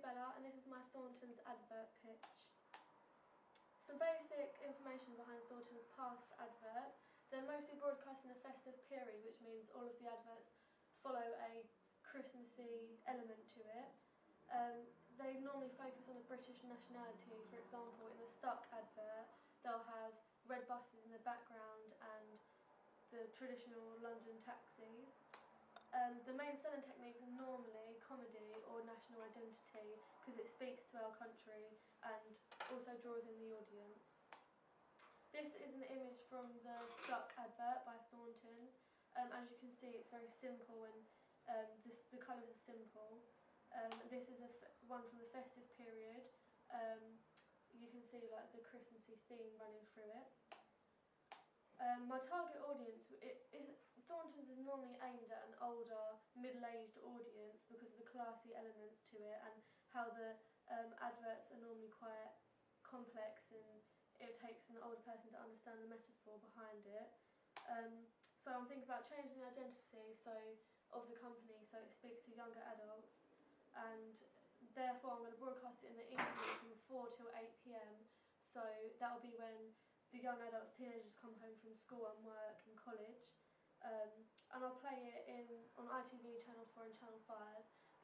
Abela and this is my Thornton's advert pitch. Some basic information behind Thornton's past adverts. They're mostly broadcast in the festive period, which means all of the adverts follow a Christmassy element to it. They normally focus on a British nationality. For example, in the Stuck advert, they'll have red buses in the background and the traditional London taxis. The main selling techniques are normally comedy or national identity because it speaks to our country and also draws in the audience. This is an image from the Stuck advert by Thornton's. As you can see, it's very simple and the colours are simple. This is one from the festive period. You can see like the Christmassy theme running through it. My target audience, Thornton's is normally aimed at an older, middle-aged audience because of the classy elements to it and how the adverts are normally quite complex and it takes an older person to understand the metaphor behind it. So I'm thinking about changing the identity of the company so it speaks to younger adults, and therefore I'm going to broadcast it in the evening from 4 till 8 PM, so that will be when the young adults, teenagers come home from school and work and college, and I'll play it on ITV Channel 4 and Channel 5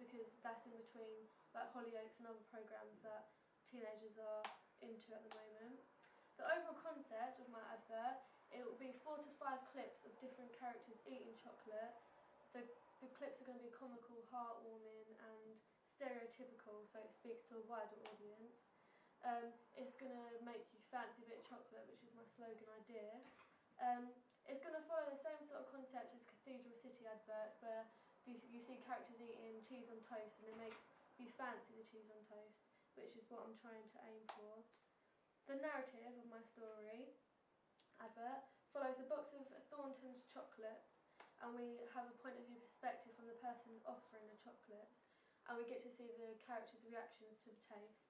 because that's in between like Hollyoaks and other programmes that teenagers are into at the moment. The overall concept of my advert, it will be 4 to 5 clips of different characters eating chocolate. The clips are going to be comical, heartwarming and stereotypical, so it speaks to a wider audience. It's going to make you fancy a bit of chocolate, which is my slogan idea. It's going to follow the same sort of concept as Cathedral City adverts, where you see characters eating cheese on toast and it makes you fancy the cheese on toast, which is what I'm trying to aim for. The narrative of my story advert follows a box of Thornton's chocolates, and we have a point of view perspective from the person offering the chocolates, and we get to see the characters' reactions to the taste.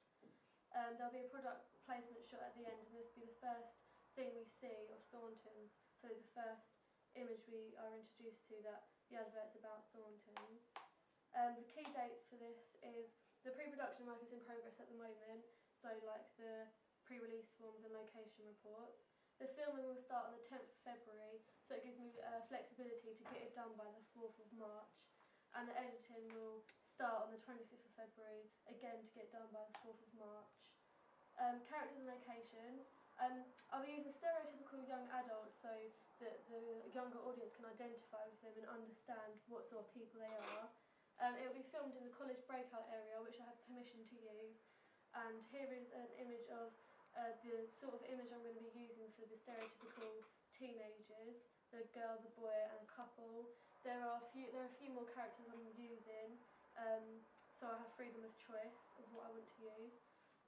There'll be a product placement shot at the end, and this will be the first thing we see of Thornton's, so the first image we are introduced to that the advert's about Thornton's. The key dates for this is the pre-production work is in progress at the moment, so like the pre-release forms and location reports. The filming will start on the 10th of February, so it gives me flexibility to get it done by the 4th of March. And the editing will start on the 25th of February, again to get done by the 4th of March. Characters and locations. I'll be using stereotypical young adults so that the younger audience can identify with them and understand what sort of people they are. It will be filmed in the college breakout area, which I have permission to use. And here is an image of the sort of image I'm going to be using for the stereotypical teenagers, the girl, the boy and a couple. There are a few more characters I'm using, so I have freedom of choice of what I want to use.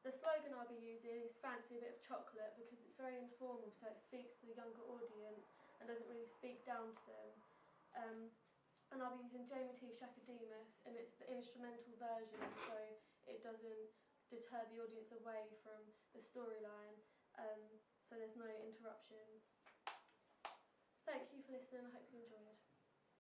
The slogan I'll be using is fancy a bit of chocolate because it's very informal, so it speaks to the younger audience and doesn't really speak down to them. And I'll be using Jamie T. Shakademus, and it's the instrumental version, so it doesn't deter the audience away from the storyline, so there's no interruptions. Thank you for listening, I hope you enjoyed.